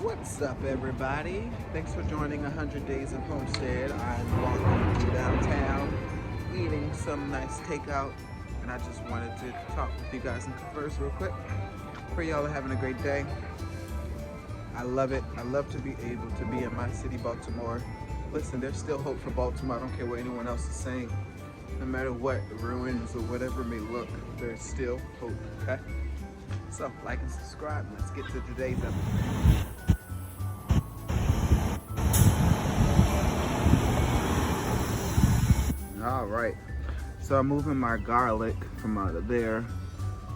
What's up, everybody? Thanks for joining 100 Days of Homestead. I'm walking through downtown, eating some nice takeout, and I just wanted to talk with you guys and converse real quick. Pray y'all are having a great day. I love it. I love to be able to be in my city, Baltimore. Listen, there's still hope for Baltimore. I don't care what anyone else is saying. No matter what ruins or whatever may look, there's still hope, okay? So, like and subscribe. Let's get to today's episode. All right, so I'm moving my garlic from out of there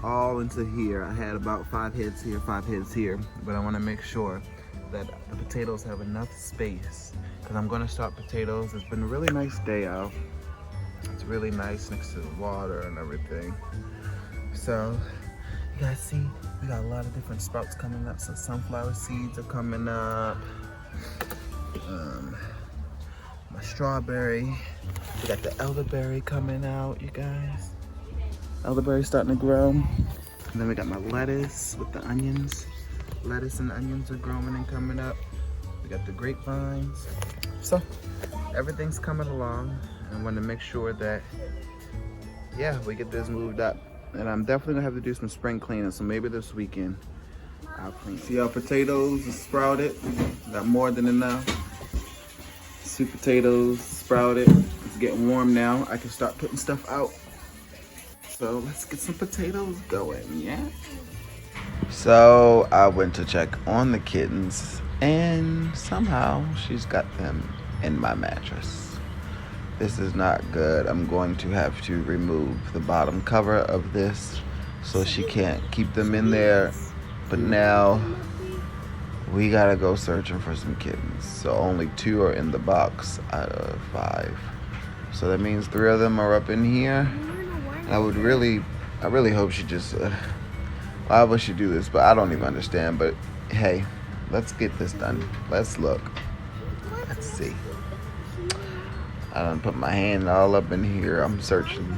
all into here. I had about 5 heads here, 5 heads here, but I want to make sure that the potatoes have enough space because I'm going to start potatoes. It's been a really nice day out. It's really nice next to the water and everything. So you guys see, we got a lot of different sprouts coming up. So sunflower seeds are coming up. My strawberry. We got the elderberry coming out, you guys. Elderberry starting to grow. And then we got my lettuce with the onions. Lettuce and onions are growing and coming up. We got the grapevines. So everything's coming along. I want to make sure that, yeah, we get this moved up. And I'm definitely gonna have to do some spring cleaning, so maybe this weekend I'll clean. See our potatoes are sprouted. Got more than enough. Sweet potatoes sprouted. It's getting warm now. I can start putting stuff out. So let's get some potatoes going, yeah? So I went to check on the kittens and somehow she's got them in my mattress. This is not good. I'm going to have to remove the bottom cover of this so she can't keep them in there. But now we gotta go searching for some kittens. So only 2 are in the box out of 5. So that means 3 of them are up in here. I really hope she just, why would she do this? But I don't even understand. But hey, let's get this done. Let's look. Let's see. I done put my hand all up in here. I'm searching.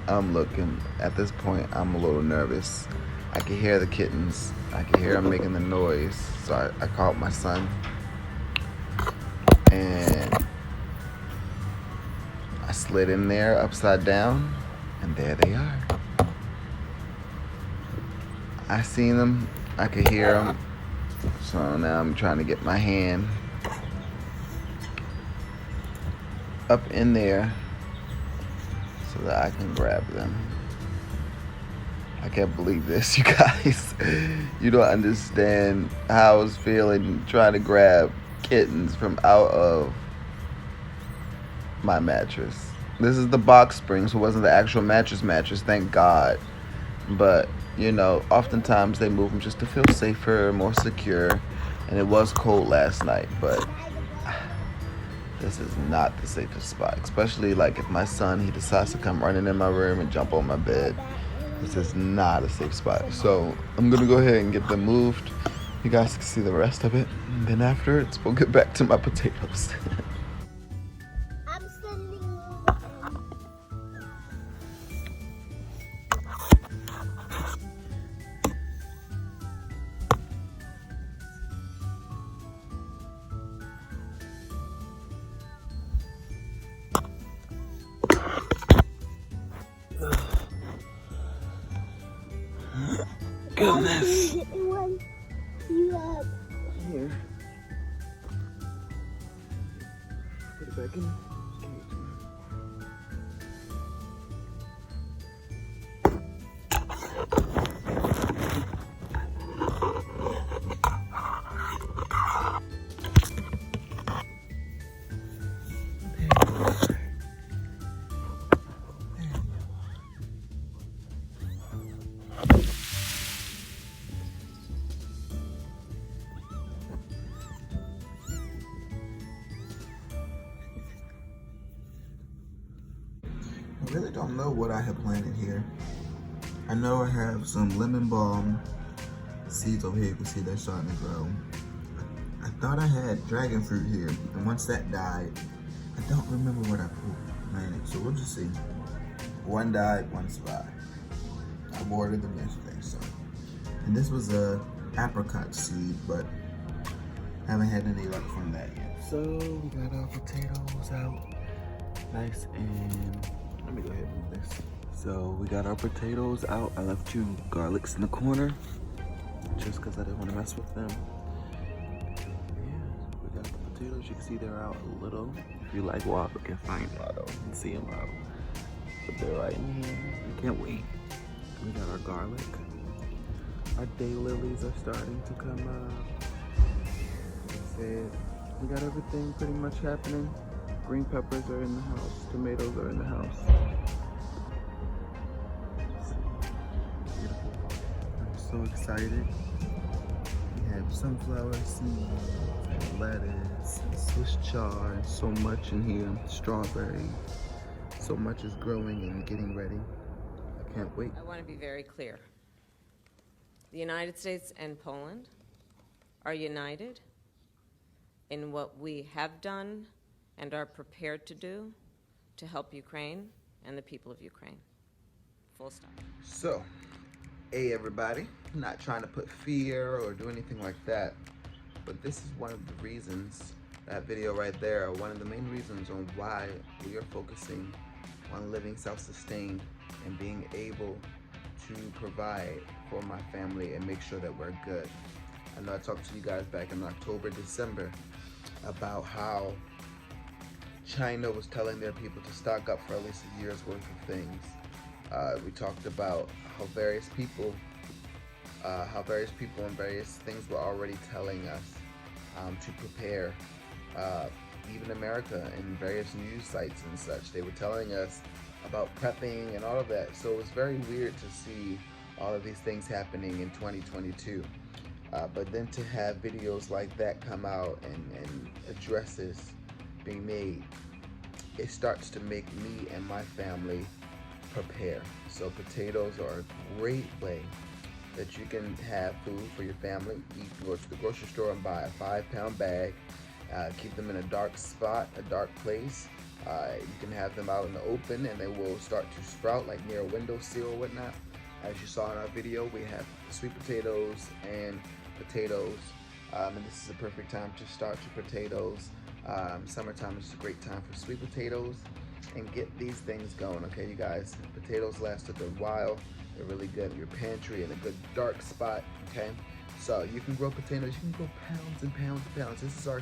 I'm looking. At this point, I'm a little nervous. I can hear the kittens. I can hear them making the noise. So I called my son. And I slid in there upside down. And there they are. I seen them. I could hear them. So now I'm trying to get my hand up in there so that I can grab them. I can't believe this, you guys. You don't understand how I was feeling trying to grab kittens from out of my mattress. This is the box spring, so it wasn't the actual mattress, thank God. But, you know, oftentimes they move them just to feel safer, more secure. And it was cold last night, but this is not the safest spot. Especially like if my son, he decides to come running in my room and jump on my bed. This is not a safe spot. So I'm gonna go ahead and get them moved. You guys can see the rest of it. And then afterwards, we'll get back to my potatoes. I'm sending Goodness. Here. Put it back in. I really don't know what I have planted here. I know I have some lemon balm seeds over here. You can see they're starting to grow. I thought I had dragon fruit here, and once that died, I don't remember what I planted, so we'll just see. One died, one survived. I watered them yesterday, so. And this was a apricot seed, but Haven't had any luck from that yet. So we got our potatoes out. Nice and, let me go ahead and move this. So we got our potatoes out. I left 2 garlics in the corner just because I didn't want to mess with them. Yeah, we got the potatoes. You can see they're out a little. If you like Watto, you can find Watto and see them out. But they're right in here. I can't wait. We got our garlic. Our daylilies are starting to come up. Like I said, we got everything pretty much happening. Green peppers are in the house. Tomatoes are in the house. Beautiful. I'm so excited. We have sunflower seeds and lettuce and Swiss chard and so much in here. Strawberry. So much is growing and getting ready. I can't wait. I want to be very clear. The United States and Poland are united in what we have done and are prepared to do to help Ukraine and the people of Ukraine. Full stop. So, hey everybody, I'm not trying to put fear or do anything like that, but this is one of the reasons, that video right there, one of the main reasons on why we are focusing on living self-sustained and being able to provide for my family and make sure that we're good. I know I talked to you guys back in October, December about how China was telling their people to stock up for at least a year's worth of things. We talked about how various people and various things were already telling us to prepare. Even America and various news sites and such, they were telling us about prepping and all of that. So it was very weird to see all of these things happening in 2022. But then to have videos like that come out and addresses being made, it starts to make me and my family prepare. So potatoes are a great way that you can have food for your family. You can go to the grocery store and buy a 5-pound bag, keep them in a dark spot, a dark place. You can have them out in the open and they will start to sprout like near a windowsill or whatnot. As you saw in our video, we have sweet potatoes and potatoes. And this is a perfect time to start your potatoes. Summertime is a great time for sweet potatoes and get these things going, okay, you guys? Potatoes last a good while. They're really good in your pantry in a good dark spot, okay? So you can grow potatoes, you can grow pounds and pounds and pounds. This is our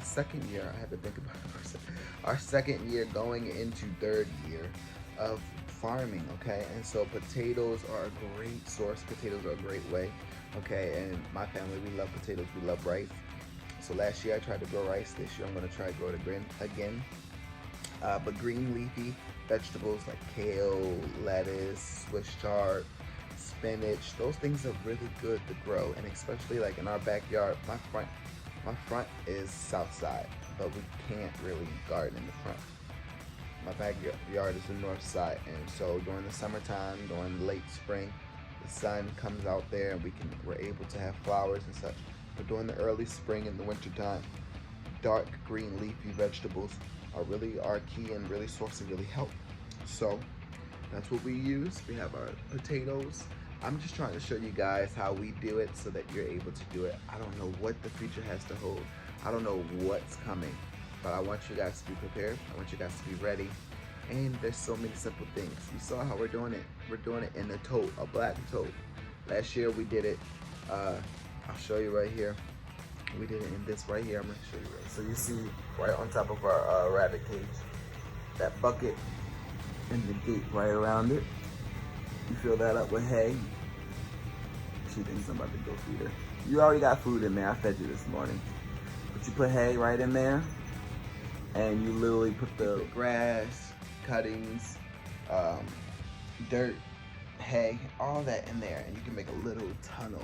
second year, I had to think about it for a second. Our second year going into 3rd year of farming, okay? And so potatoes are a great source. Potatoes are a great way, okay? And my family, we love potatoes, we love rice. So last year I tried to grow rice. This year I'm gonna try to grow it again. But green leafy vegetables like kale, lettuce, Swiss chard, spinach, those things are really good to grow. And especially like in our backyard, my front is south side, but we can't really garden in the front. My backyard is the north side, and so during the summertime, during late spring, the sun comes out there and we're able to have flowers and such. But during the early spring and the winter time, dark green leafy vegetables are really our key and really source of really help. So that's what we use. We have our potatoes. I'm just trying to show you guys how we do it so that you're able to do it. I don't know what the future has to hold. I don't know what's coming, but I want you guys to be prepared. I want you guys to be ready. And there's so many simple things. You saw how we're doing it. We're doing it in a tote, a black tote. Last year we did it, I'll show you right here. We did it in this right here. I'm gonna show you right. So you see right on top of our rabbit cage, that bucket and the gate right around it. You fill that up with hay. She thinks I'm about to go feed her. You already got food in there. I fed you this morning. But you put hay right in there, and you literally put the grass, cuttings, dirt, hay, all that in there, and you can make a little tunnel,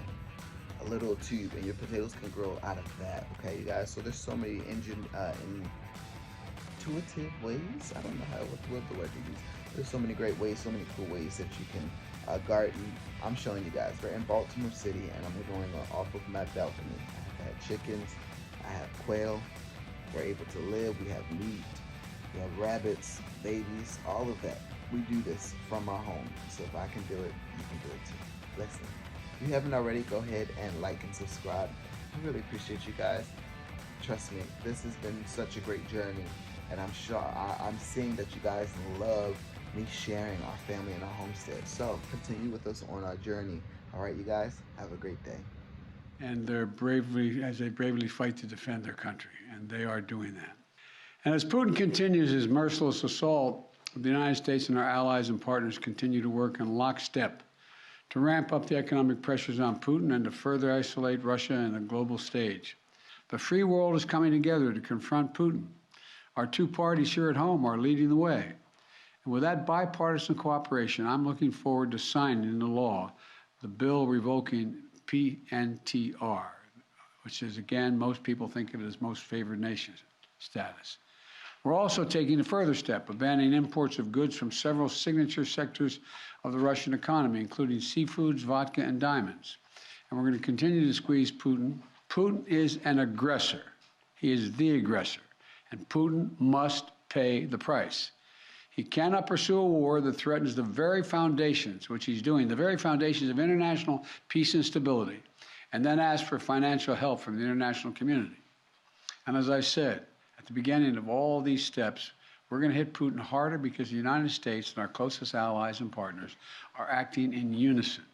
a little tube, and your potatoes can grow out of that. Okay, you guys. So there's so many intuitive ways. I don't know what the word to use. There's so many great ways, so many cool ways that you can garden. I'm showing you guys. We're in Baltimore City, and I'm doing it off of my balcony. I have chickens, I have quail. We're able to live. We have meat. We have rabbits, babies, all of that. We do this from our home. So if I can do it, you can do it too. Listen, if you haven't already, go ahead and like and subscribe. I really appreciate you guys. trust me, this has been such a great journey, and I'm sure I'm seeing that you guys love me sharing our family and our homestead. So continue with us on our journey. All right, you guys, have a great day. And they're bravely fight to defend their country, and they are doing that. And as Putin continues his merciless assault, the United States and our allies and partners continue to work in lockstep to ramp up the economic pressures on Putin and to further isolate Russia on the global stage. The free world is coming together to confront Putin. Our two parties here at home are leading the way. And with that bipartisan cooperation, I'm looking forward to signing into law the bill revoking PNTR, which is, again, most people think of it as most favored nation status. We're also taking a further step of banning imports of goods from several signature sectors of the Russian economy, including seafoods, vodka, and diamonds. And we're going to continue to squeeze Putin. Putin is an aggressor. He is the aggressor. And Putin must pay the price. He cannot pursue a war that threatens the very foundations, which he's doing, the very foundations of international peace and stability, and then ask for financial help from the international community. And as I said, at the beginning of all these steps, we're going to hit Putin harder because the United States and our closest allies and partners are acting in unison.